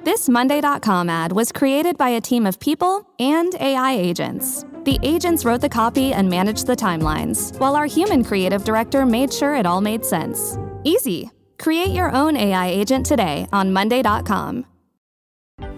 This Monday.com ad was created by a team of people and AI agents. The agents wrote the copy and managed the timelines, while our human creative director made sure it all made sense. Easy. Create your own AI agent today on Monday.com.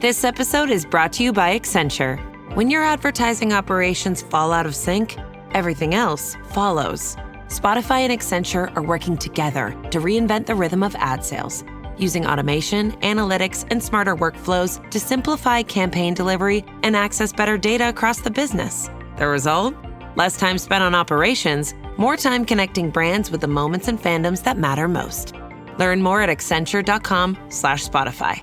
This episode is brought to you by Accenture. When your advertising operations fall out of sync, everything else follows. Spotify and Accenture are working together to reinvent the rhythm of ad sales, using automation, analytics, and smarter workflows to simplify campaign delivery and access better data across the business. The result? Less time spent on operations, more time connecting brands with the moments and fandoms that matter most. Learn more at accenture.com/Spotify.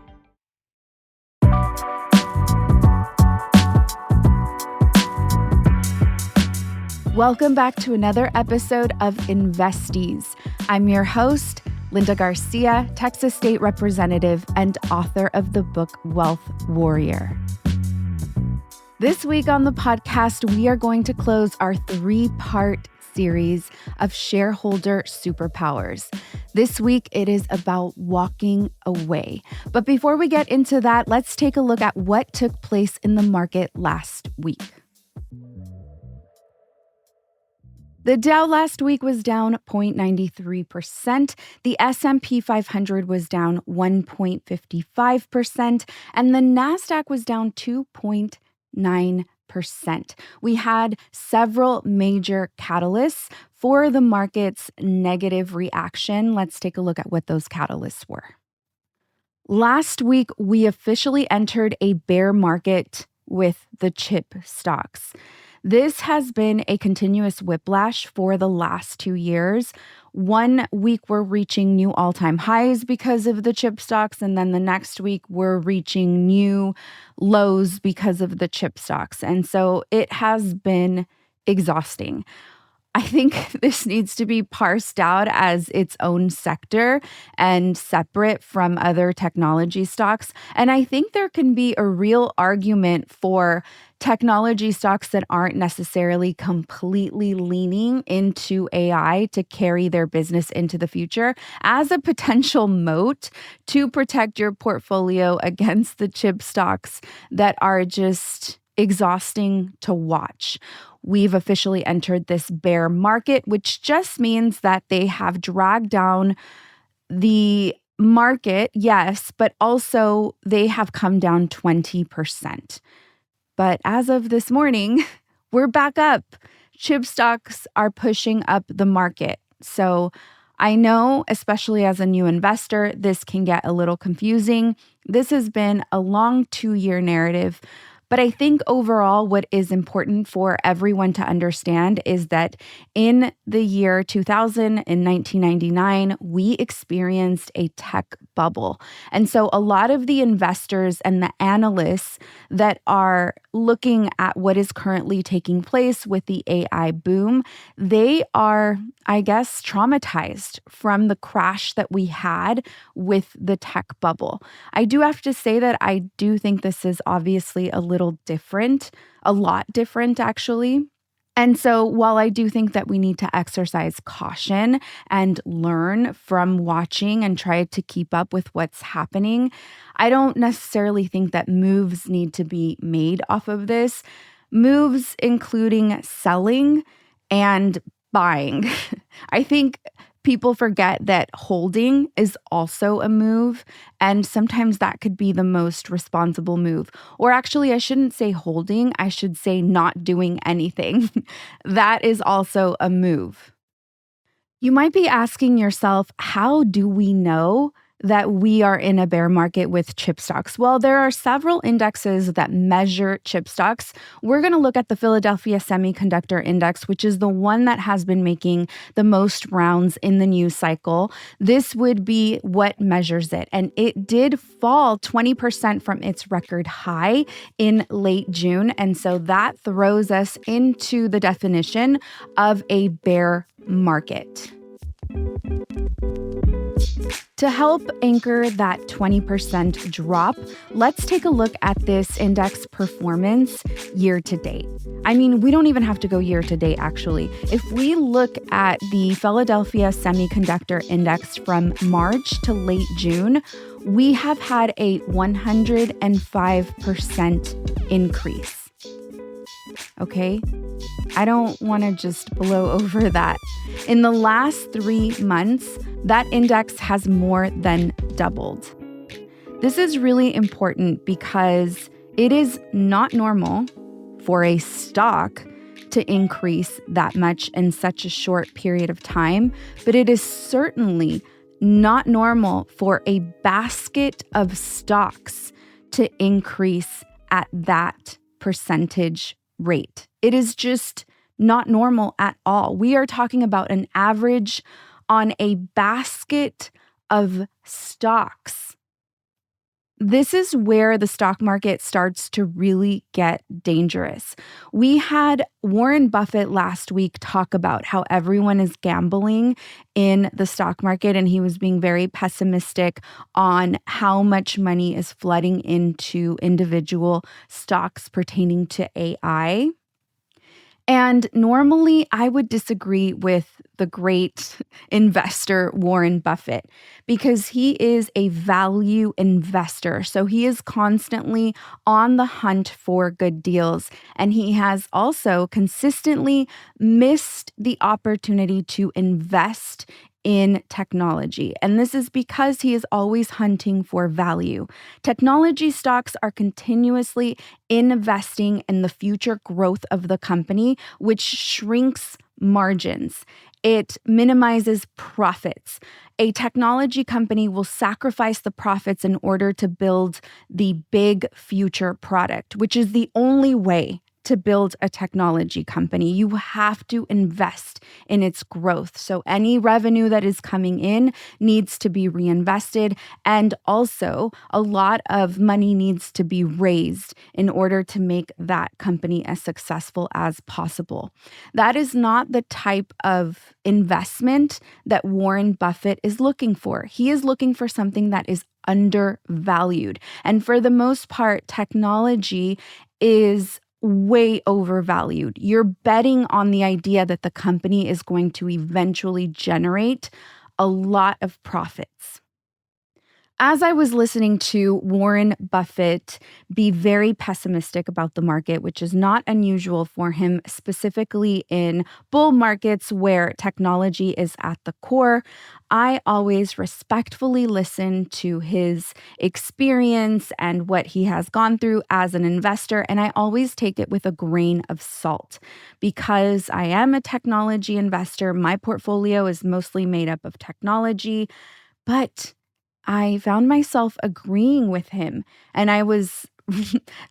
Welcome back to another episode of Investies. I'm your host, Linda Garcia, Texas State Representative and author of the book Wealth Warrior. This week on the podcast, we are going to close our 3-part series of Shareholder Superpowers. This week, it is about walking away. But before we get into that, let's take a look at what took place in the market last week. The Dow last week was down 0.93%, the S&P 500 was down 1.55%, and the NASDAQ was down 2.9%. We had several major catalysts for the market's negative reaction. Let's take a look at what those catalysts were. Last week, we officially entered a bear market with the chip stocks. This has been a continuous whiplash for the last 2 years. 1 week we're reaching new all-time highs because of the chip stocks, and then the next week we're reaching new lows because of the chip stocks. And so it has been exhausting. I think this needs to be parsed out as its own sector and separate from other technology stocks. And I think there can be a real argument for technology stocks that aren't necessarily completely leaning into AI to carry their business into the future as a potential moat to protect your portfolio against the chip stocks that are just exhausting to watch. We've officially entered this bear market, which just means that they have dragged down the market, yes, but also they have come down 20%. But as of this morning, we're back up. Chip stocks are pushing up the market. So I know, especially as a new investor, this can get a little confusing. This has been a long 2-year narrative. But I think overall, what is important for everyone to understand is that in the year 2000, in 1999, we experienced a tech bubble. And so a lot of the investors and the analysts that are looking at what is currently taking place with the AI boom, they are, I guess, traumatized from the crash that we had with the tech bubble. I do have to say that I do think this is obviously a little different, a lot different actually. And so while I do think that we need to exercise caution and learn from watching and try to keep up with what's happening, I don't necessarily think that moves need to be made off of this. Moves including selling and buying. I think people forget that holding is also a move, and sometimes that could be the most responsible move. Or actually, I shouldn't say holding, I should say not doing anything. That is also a move. You might be asking yourself, how do we know that we are in a bear market with chip stocks? Well, there are several indexes that measure chip stocks. We're going to look at the Philadelphia Semiconductor Index, which is the one that has been making the most rounds in the news cycle. This would be what measures it. And it did fall 20% from its record high in late June. And so that throws us into the definition of a bear market. To help anchor that 20% drop, let's take a look at this index performance year to date. I mean, we don't even have to go year to date, actually. If we look at the Philadelphia Semiconductor Index from March to late June, we have had a 105% increase. Okay? I don't want to just blow over that. In the last 3 months, that index has more than doubled. This is really important because it is not normal for a stock to increase that much in such a short period of time, but it is certainly not normal for a basket of stocks to increase at that percentage rate. It is just not normal at all. We are talking about an average on a basket of stocks. This is where the stock market starts to really get dangerous. We had Warren Buffett last week talk about how everyone is gambling in the stock market, and he was being very pessimistic on how much money is flooding into individual stocks pertaining to AI. And normally I would disagree with the great investor Warren Buffett because he is a value investor. So he is constantly on the hunt for good deals. And he has also consistently missed the opportunity to invest in technology. And this is because he is always hunting for value. Technology stocks are continuously investing in the future growth of the company, which shrinks margins. It minimizes profits. A technology company will sacrifice the profits in order to build the big future product, which is the only way to build a technology company. You have to invest in its growth. So any revenue that is coming in needs to be reinvested. And also, a lot of money needs to be raised in order to make that company as successful as possible. That is not the type of investment that Warren Buffett is looking for. He is looking for something that is undervalued. And for the most part, technology is way overvalued. You're betting on the idea that the company is going to eventually generate a lot of profits. As I was listening to Warren Buffett be very pessimistic about the market, which is not unusual for him, specifically in bull markets where technology is at the core, I always respectfully listen to his experience and what he has gone through as an investor, and I always take it with a grain of salt. Because I am a technology investor, my portfolio is mostly made up of technology, but I found myself agreeing with him, and I was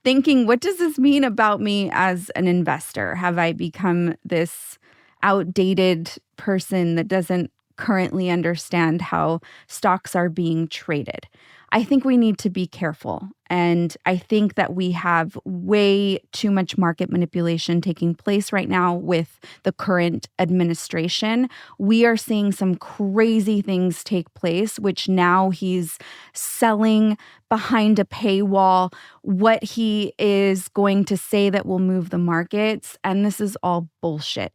thinking, what does this mean about me as an investor? Have I become this outdated person that doesn't currently understand how stocks are being traded? I think we need to be careful. And I think that we have way too much market manipulation taking place right now with the current administration. We are seeing some crazy things take place, which now he's selling behind a paywall what he is going to say that will move the markets. And this is all bullshit.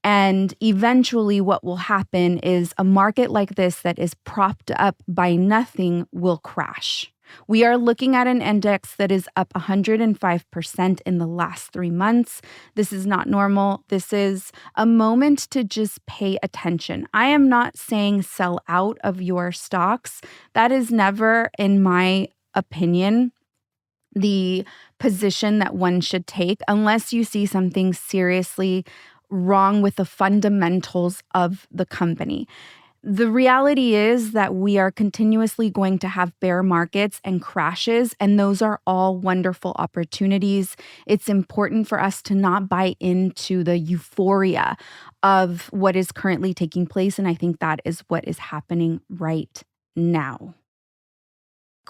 And eventually what will happen is a market like this that is propped up by nothing will crash. We are looking at an index that is up 105% in the last 3 months. This is not normal. This is a moment to just pay attention. I am not saying sell out of your stocks. That is never, in my opinion, the position that one should take unless you see something seriously wrong with the fundamentals of the company. The reality is that we are continuously going to have bear markets and crashes, and those are all wonderful opportunities. It's important for us to not buy into the euphoria of what is currently taking place, and I think that is what is happening right now.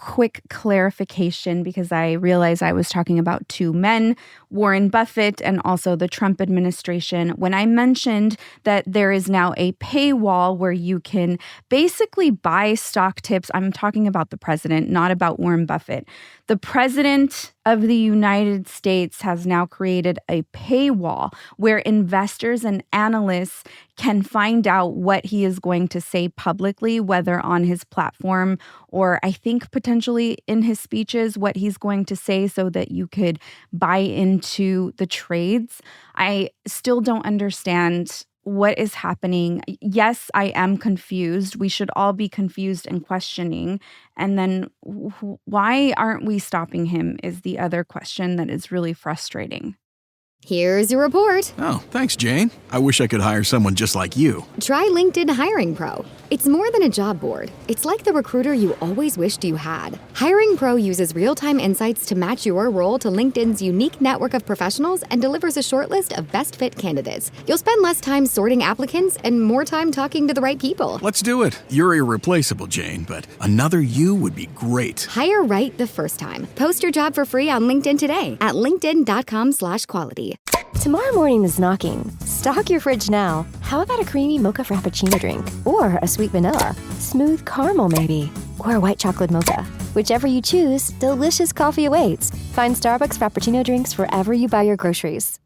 quick clarification because I realized I was talking about two men, Warren Buffett and also the Trump administration, when I mentioned that there is now a paywall where you can basically buy stock tips. I'm talking about the president, not about Warren Buffett. The president of the United States has now created a paywall where investors and analysts can find out what he is going to say publicly, whether on his platform or I think potentially in his speeches, what he's going to say so that you could buy into the trades. I still don't understand what is happening. Yes, I am confused. We should all be confused and questioning. And then why aren't we stopping him is the other question that is really frustrating. Here's your report. Oh, thanks, Jane. I wish I could hire someone just like you. Try LinkedIn Hiring Pro. It's more than a job board. It's like the recruiter you always wished you had. Hiring Pro uses real-time insights to match your role to LinkedIn's unique network of professionals and delivers a short list of best fit candidates. You'll spend less time sorting applicants and more time talking to the right people. Let's do it. You're irreplaceable, Jane, but another you would be great. Hire right the first time. Post your job for free on LinkedIn today at linkedin.com/quality. Tomorrow morning is knocking. Stock your fridge now. How about a creamy mocha frappuccino drink? Or a sweet vanilla? Smooth caramel, maybe? Or a white chocolate mocha? Whichever you choose, delicious coffee awaits. Find Starbucks Frappuccino drinks wherever you buy your groceries.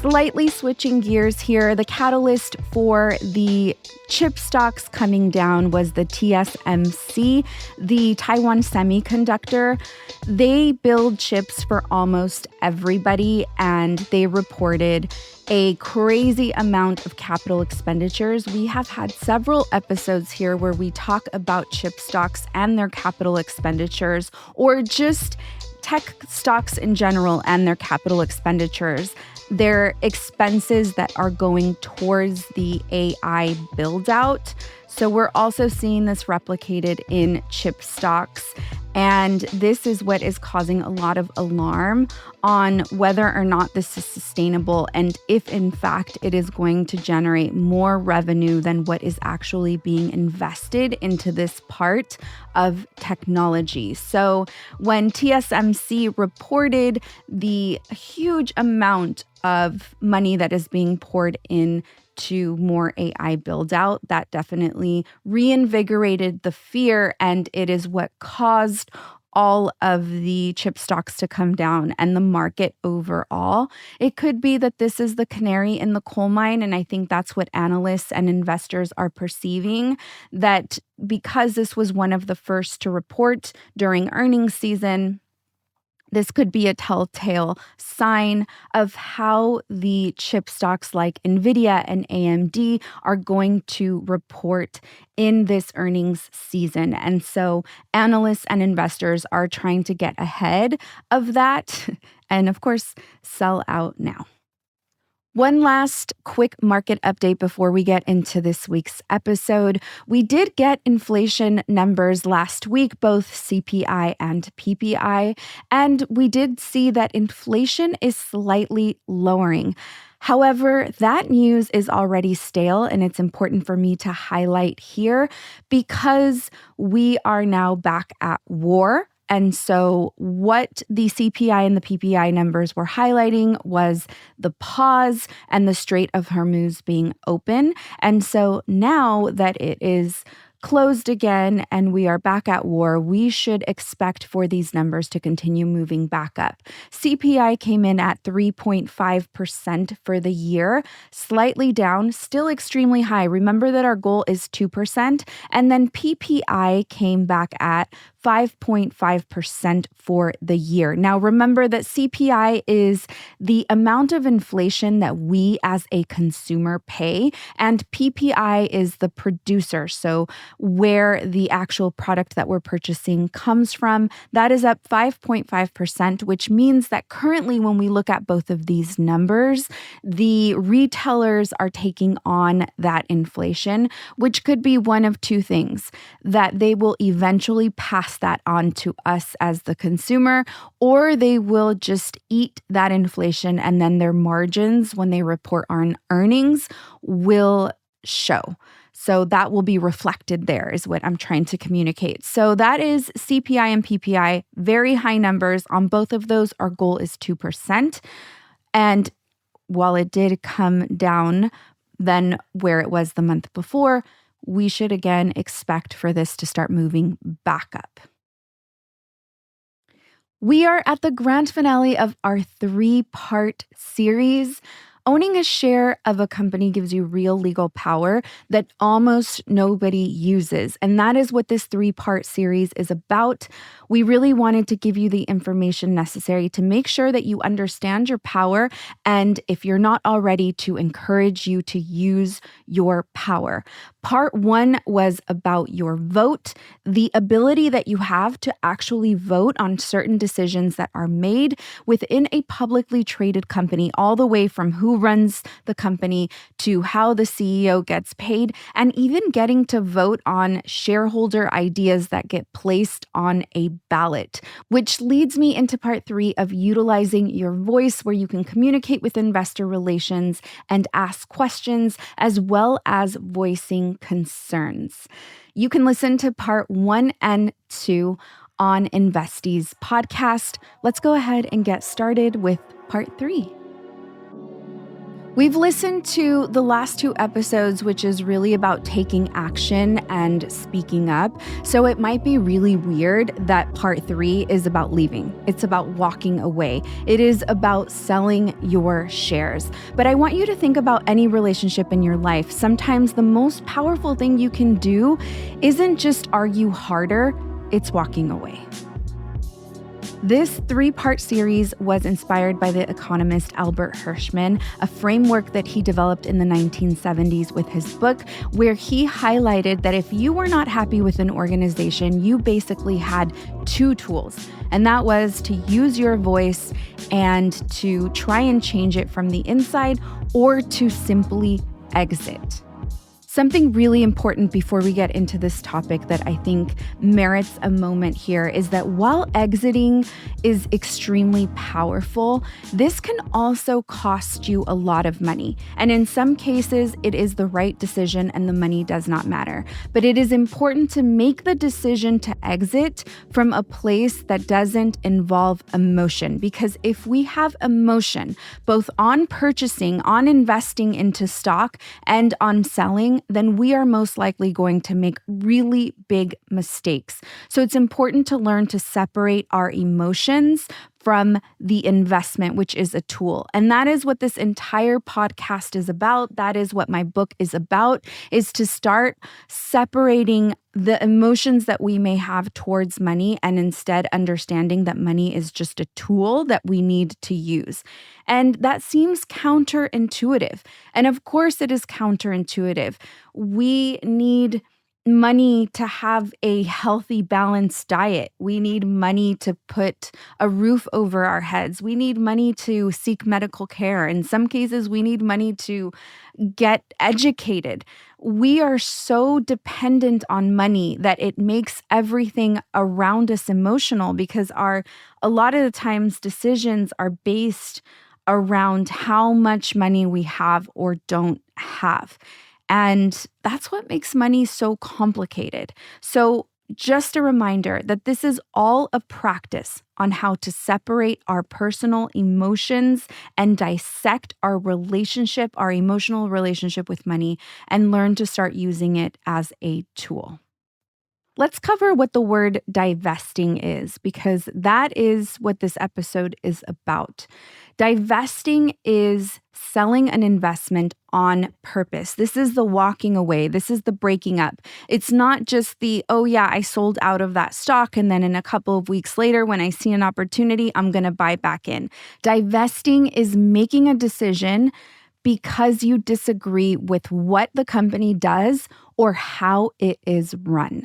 Slightly switching gears here, the catalyst for the chip stocks coming down was the TSMC, the Taiwan Semiconductor. They build chips for almost everybody, and they reported a crazy amount of capital expenditures. We have had several episodes here where we talk about chip stocks and their capital expenditures, or just tech stocks in general and their capital expenditures. Their expenses that are going towards the AI build out. So we're also seeing this replicated in chip stocks. And this is what is causing a lot of alarm on whether or not this is sustainable and if, in fact, it is going to generate more revenue than what is actually being invested into this part of technology. So when TSMC reported the huge amount of money that is being poured in to more AI build out, that definitely reinvigorated the fear, and it is what caused all of the chip stocks to come down and the market overall. It could be that this is the canary in the coal mine, and I think that's what analysts and investors are perceiving, that because this was one of the first to report during earnings season, this could be a telltale sign of how the chip stocks like NVIDIA and AMD are going to report in this earnings season. And so analysts and investors are trying to get ahead of that and, of course, sell out now. One last quick market update before we get into this week's episode. We did get inflation numbers last week, both CPI and PPI, and we did see that inflation is slightly lowering. However, that news is already stale, and it's important for me to highlight here because we are now back at war. And so what the CPI and the PPI numbers were highlighting was the pause and the Strait of Hormuz being open. And so now that it is closed again and we are back at war, we should expect for these numbers to continue moving back up. CPI came in at 3.5% for the year, slightly down, still extremely high. Remember that our goal is 2%. And then PPI came back at 5.5% for the year. Now, remember that CPI is the amount of inflation that we as a consumer pay, and PPI is the producer. So where the actual product that we're purchasing comes from, that is up 5.5%, which means that currently when we look at both of these numbers, the retailers are taking on that inflation, which could be one of two things, that they will eventually pass that on to us as the consumer, or they will just eat that inflation and then their margins when they report on earnings will show. So that will be reflected there is what I'm trying to communicate. So that is CPI and PPI, very high numbers. On both of those, our goal is 2%. And while it did come down than where it was the month before, we should again expect for this to start moving back up. We are at the grand finale of our 3-part series. Owning a share of a company gives you real legal power that almost nobody uses. And that is what this 3-part series is about. We really wanted to give you the information necessary to make sure that you understand your power. And if you're not already, to encourage you to use your power. Part 1 was about your vote, the ability that you have to actually vote on certain decisions that are made within a publicly traded company, all the way from who runs the company to how the CEO gets paid, and even getting to vote on shareholder ideas that get placed on a ballot, which leads me into part 3 of utilizing your voice, where you can communicate with investor relations and ask questions, as well as voicing concerns. You can listen to part 1 and 2 on Investies podcast. Let's go ahead and get started with part 3. We've listened to the last 2 episodes, which is really about taking action and speaking up. So it might be really weird that part 3 is about leaving. It's about walking away. It is about selling your shares. But I want you to think about any relationship in your life. Sometimes the most powerful thing you can do isn't just argue harder, it's walking away. This 3-part series was inspired by the economist Albert Hirschman, a framework that he developed in the 1970s with his book, where he highlighted that if you were not happy with an organization, you basically had 2 tools, and that was to use your voice and to try and change it from the inside, or to simply exit. Something really important before we get into this topic that I think merits a moment here is that while exiting is extremely powerful, this can also cost you a lot of money. And in some cases, it is the right decision and the money does not matter. But it is important to make the decision to exit from a place that doesn't involve emotion. Because if we have emotion, both on purchasing, on investing into stock, and on selling, then we are most likely going to make really big mistakes. So it's important to learn to separate our emotions from the investment, which is a tool. And that is what this entire podcast is about. That is what my book is about, is to start separating the emotions that we may have towards money and instead understanding that money is just a tool that we need to use. And that seems counterintuitive. And of course it is counterintuitive. We need money to have a healthy, balanced diet. We need money to put a roof over our heads. We need money to seek medical care. In some cases, we need money to get educated. We are so dependent on money that it makes everything around us emotional, because a lot of the times decisions are based around how much money we have or don't have. And that's what makes money so complicated. So just a reminder that this is all a practice on how to separate our personal emotions and dissect our relationship, our emotional relationship with money, and learn to start using it as a tool. Let's cover what the word divesting is, because that is what this episode is about. Divesting is selling an investment on purpose. This is the walking away. This is the breaking up. It's not just the, oh yeah, I sold out of that stock, and then in a couple of weeks later, when I see an opportunity, I'm going to buy back in. Divesting is making a decision because you disagree with what the company does or how it is run.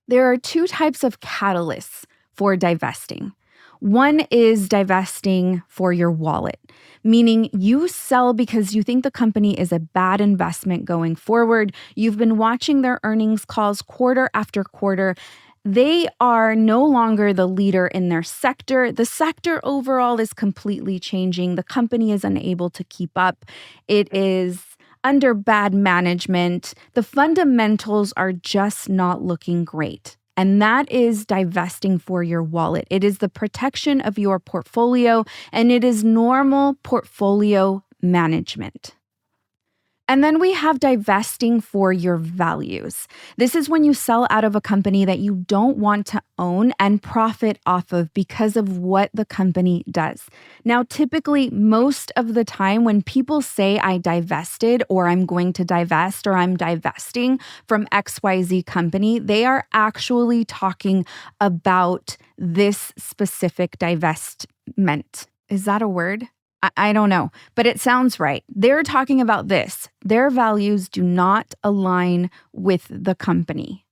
There are 2 types of catalysts for divesting. One is divesting for your wallet, meaning you sell because you think the company is a bad investment going forward. You've been watching their earnings calls quarter after quarter. They are no longer the leader in their sector. The sector overall is completely changing. The company is unable to keep up. It is under bad management, the fundamentals are just not looking great. And that is divesting for your wallet. It is the protection of your portfolio, and it is normal portfolio management. And then we have divesting for your values. This is when you sell out of a company that you don't want to own and profit off of because of what the company does. Now, typically, most of the time when people say I divested or I'm going to divest or I'm divesting from XYZ company, they are actually talking about this specific divestment. Is that a word? I don't know, but it sounds right. They're talking about this. Their values do not align with the company.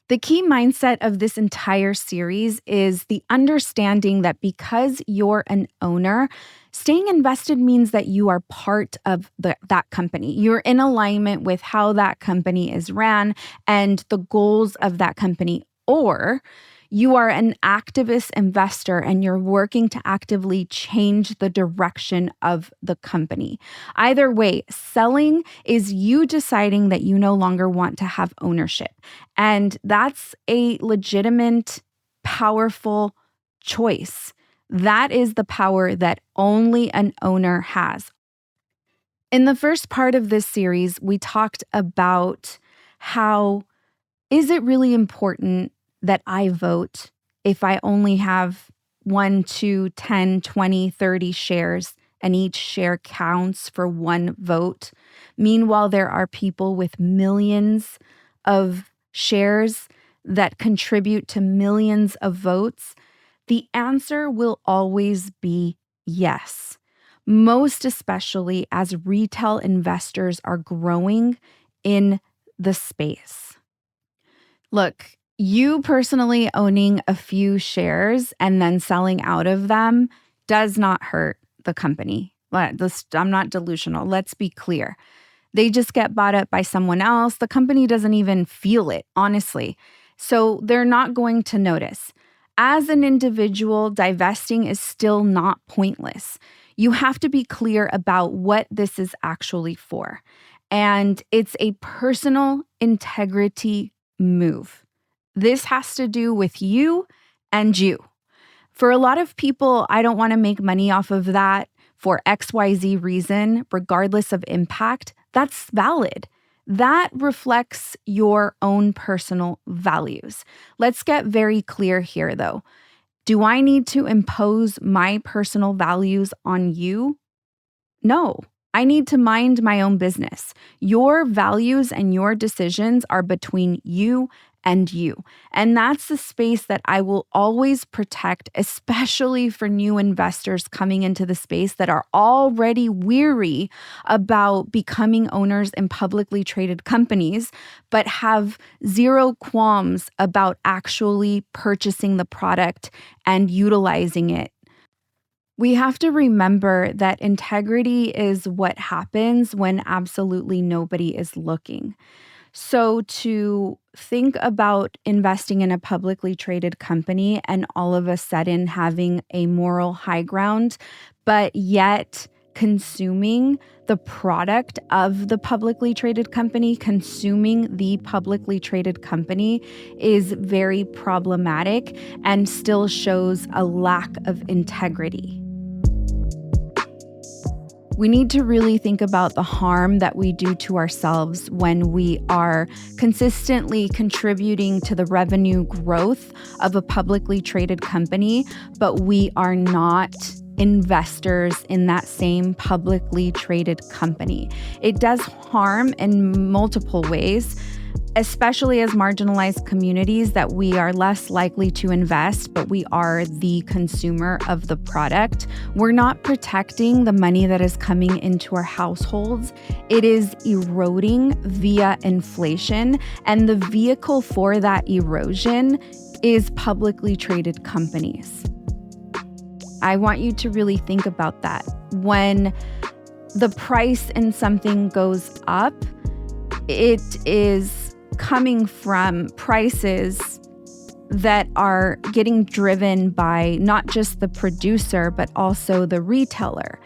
The key mindset of this entire series is the understanding that because you're an owner, staying invested means that you are part of that company. You're in alignment with how that company is ran and the goals of that company. Or you are an activist investor and you're working to actively change the direction of the company. Either way, selling is you deciding that you no longer want to have ownership. And that's a legitimate, powerful choice. That is the power that only an owner has. In the first part of this series, we talked about how is it really important that I vote if I only have 1, 2, 10, 20, 30 shares and each share counts for one vote? Meanwhile, there are people with millions of shares that contribute to millions of votes. The answer will always be yes, most especially as retail investors are growing in the space. Look, you personally owning a few shares and then selling out of them does not hurt the company. I'm not delusional. Let's be clear. They just get bought up by someone else. The company doesn't even feel it, honestly. So they're not going to notice. As an individual, divesting is still not pointless. You have to be clear about what this is actually for. And it's a personal integrity move. This has to do with you and you. For a lot of people, I don't want to make money off of that for XYZ reason, regardless of impact. That's valid. That reflects your own personal values. Let's get very clear here, though. Do I need to impose my personal values on you? No. I need to mind my own business. Your values and your decisions are between you and you. And that's the space that I will always protect, especially for new investors coming into the space that are already weary about becoming owners in publicly traded companies, but have zero qualms about actually purchasing the product and utilizing it. We have to remember that integrity is what happens when absolutely nobody is looking. So to think about investing in a publicly traded company and all of a sudden having a moral high ground, but yet consuming the product of the publicly traded company, consuming the publicly traded company is very problematic and still shows a lack of integrity. We need to really think about the harm that we do to ourselves when we are consistently contributing to the revenue growth of a publicly traded company, but we are not investors in that same publicly traded company. It does harm in multiple ways, especially as marginalized communities that we are less likely to invest, but we are the consumer of the product. We're not protecting the money that is coming into our households. It is eroding via inflation, and the vehicle for that erosion is publicly traded companies. I want you to really think about that. When the price in something goes up, it is coming from prices that are getting driven by not just the producer, but also the retailer.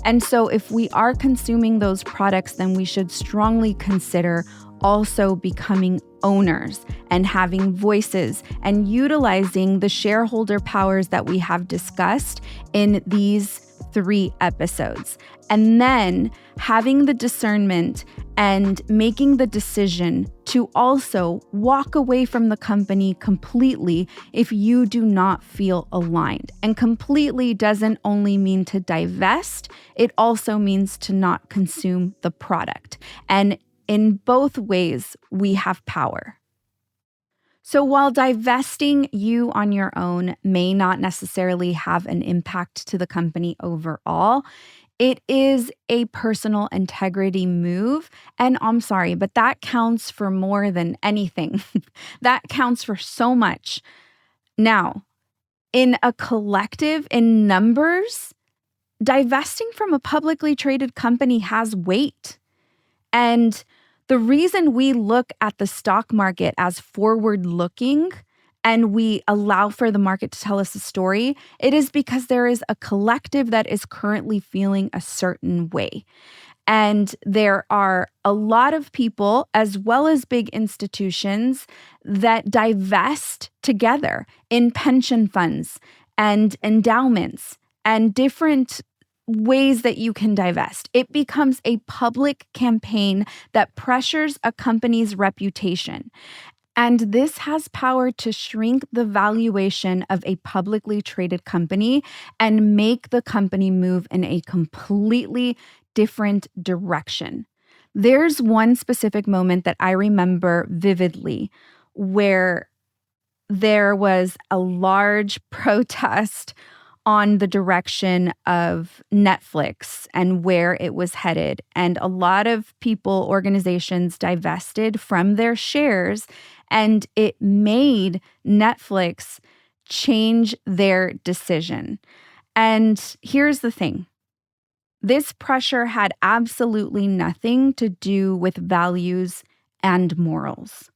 And so if we are consuming those products, then we should strongly consider also becoming owners and having voices and utilizing the shareholder powers that we have discussed in these 3 episodes. And then having the discernment and making the decision to also walk away from the company completely if you do not feel aligned. And completely doesn't only mean to divest, it also means to not consume the product. And in both ways, we have power. So while divesting you on your own may not necessarily have an impact to the company overall, it is a personal integrity move. And I'm sorry, but that counts for more than anything. That counts for so much. Now, in a collective, in numbers, divesting from a publicly traded company has weight. And the reason we look at the stock market as forward-looking and we allow for the market to tell us a story, it is because there is a collective that is currently feeling a certain way. And there are a lot of people, as well as big institutions, that divest together in pension funds and endowments and different ways that you can divest. It becomes a public campaign that pressures a company's reputation. And this has power to shrink the valuation of a publicly traded company and make the company move in a completely different direction. There's one specific moment that I remember vividly where there was a large protest on the direction of Netflix and where it was headed. And a lot of people, organizations divested from their shares, and it made Netflix change their decision. And here's the thing. This pressure had absolutely nothing to do with values and morals.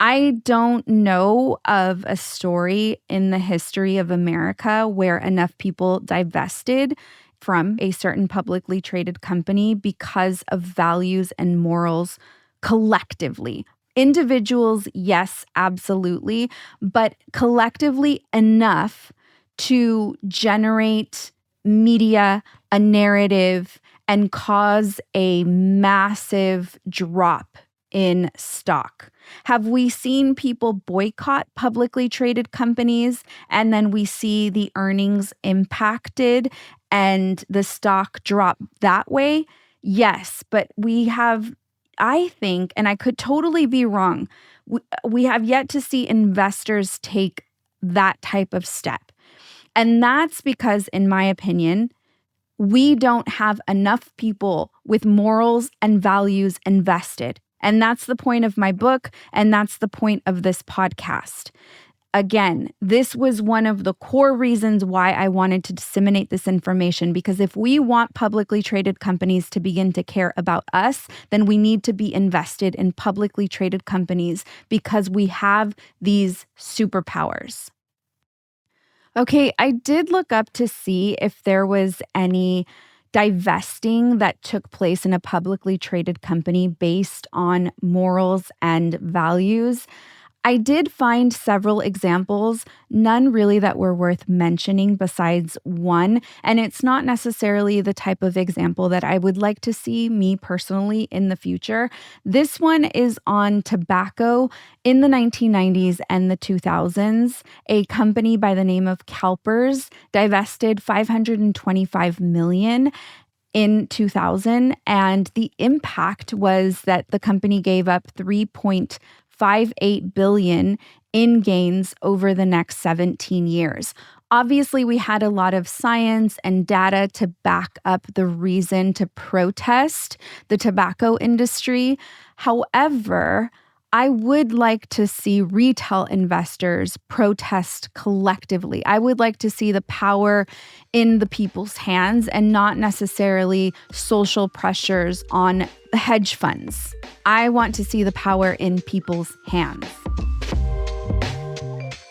I don't know of a story in the history of America where enough people divested from a certain publicly traded company because of values and morals collectively. Individuals, yes, absolutely, but collectively enough to generate media, a narrative, and cause a massive drop in stock. Have we seen people boycott publicly traded companies and then we see the earnings impacted and the stock drop that way? Yes, but we have, I think, and I could totally be wrong, we have yet to see investors take that type of step. And that's because, in my opinion, we don't have enough people with morals and values invested. And that's the point of my book, and that's the point of this podcast. Again, this was one of the core reasons why I wanted to disseminate this information, because if we want publicly traded companies to begin to care about us, then we need to be invested in publicly traded companies because we have these superpowers. Okay, I did look up to see if there was any divesting that took place in a publicly traded company based on morals and values. I did find several examples, none really that were worth mentioning besides one, and it's not necessarily the type of example that I would like to see me personally in the future. This one is on tobacco. In the 1990s and the 2000s, a company by the name of CalPERS divested $525 million in 2000, and the impact was that the company gave up $3.58 billion in gains over the next 17 years. Obviously, we had a lot of science and data to back up the reason to protest the tobacco industry. However, I would like to see retail investors protest collectively. I would like to see the power in the people's hands and not necessarily social pressures on hedge funds. I want to see the power in people's hands.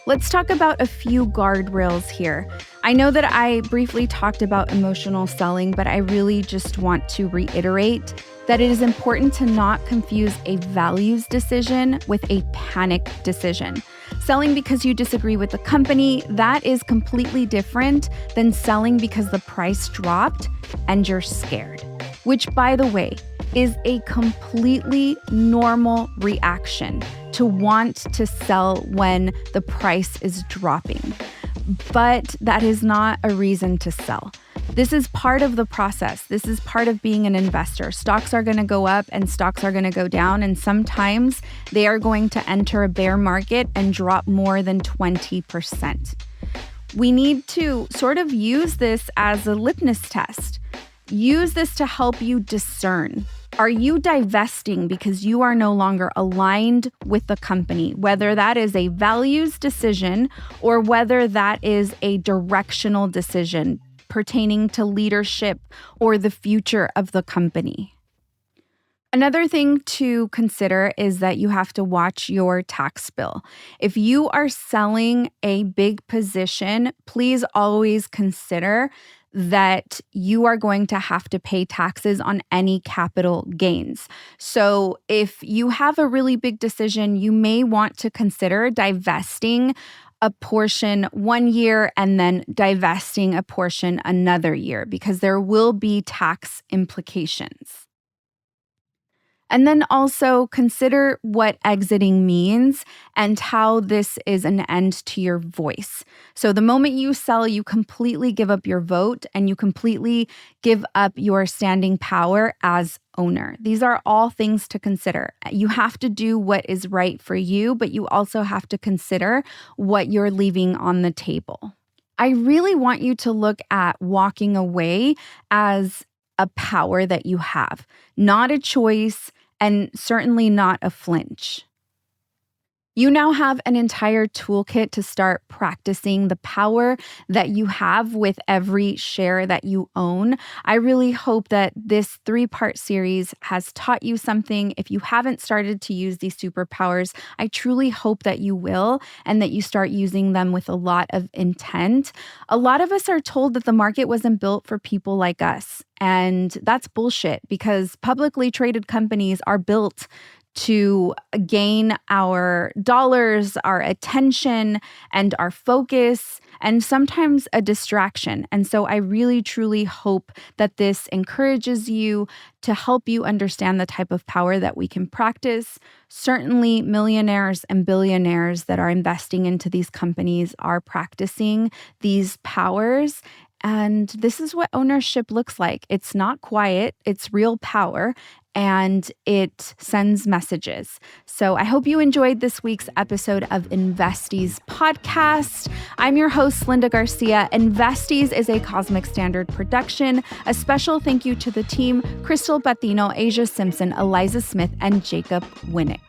Let's talk about a few guardrails here. I know that I briefly talked about emotional selling, but I really just want to reiterate that it is important to not confuse a values decision with a panic decision. Selling because you disagree with the company, that is completely different than selling because the price dropped and you're scared, which, by the way, is a completely normal reaction to want to sell when the price is dropping. But that is not a reason to sell. This is part of the process. This is part of being an investor. Stocks are going to go up and stocks are going to go down. And sometimes they are going to enter a bear market and drop more than 20%. We need to sort of use this as a litmus test. Use this to help you discern. Are you divesting because you are no longer aligned with the company, whether that is a values decision or whether that is a directional decision pertaining to leadership or the future of the company? Another thing to consider is that you have to watch your tax bill. If you are selling a big position, please always consider that you are going to have to pay taxes on any capital gains. So if you have a really big decision, you may want to consider divesting a portion one year and then divesting a portion another year, because there will be tax implications. And then also consider what exiting means and how this is an end to your voice. So the moment you sell, you completely give up your vote and you completely give up your standing power as owner. These are all things to consider. You have to do what is right for you, but you also have to consider what you're leaving on the table. I really want you to look at walking away as a power that you have, not a choice, and certainly not a flinch. You now have an entire toolkit to start practicing the power that you have with every share that you own. I really hope that this 3-part series has taught you something. If you haven't started to use these superpowers, I truly hope that you will and that you start using them with a lot of intent. A lot of us are told that the market wasn't built for people like us, and that's bullshit, because publicly traded companies are built to gain our dollars, our attention, and our focus, and sometimes a distraction. And so I really, truly hope that this encourages you to help you understand the type of power that we can practice. Certainly, millionaires and billionaires that are investing into these companies are practicing these powers. And this is what ownership looks like. It's not quiet, it's real power, and it sends messages. So I hope you enjoyed this week's episode of Investies podcast. I'm your host, Linda Garcia. Investies is a Cosmic Standard production. A special thank you to the team, Crystal Patino, Asia Simpson, Eliza Smith, and Jacob Winnick.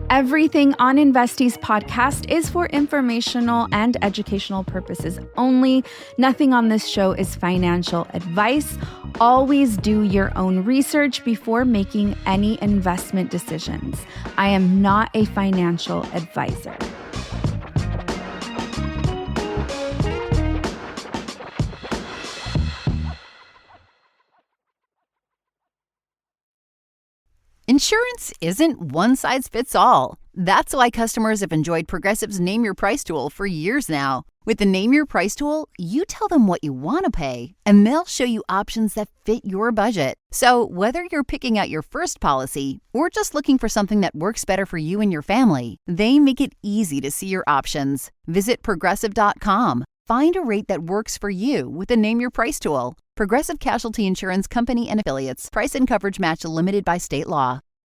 Everything on Investies podcast is for informational and educational purposes only. Nothing on this show is financial advice. Always do your own research before making any investment decisions. I am not a financial advisor. Insurance isn't one size fits all. That's why customers have enjoyed Progressive's Name Your Price tool for years now. With the Name Your Price tool, you tell them what you want to pay, and they'll show you options that fit your budget. So whether you're picking out your first policy or just looking for something that works better for you and your family, they make it easy to see your options. Visit Progressive.com. Find a rate that works for you with the Name Your Price tool. Progressive Casualty Insurance Company and Affiliates. Price and coverage match limited by state law.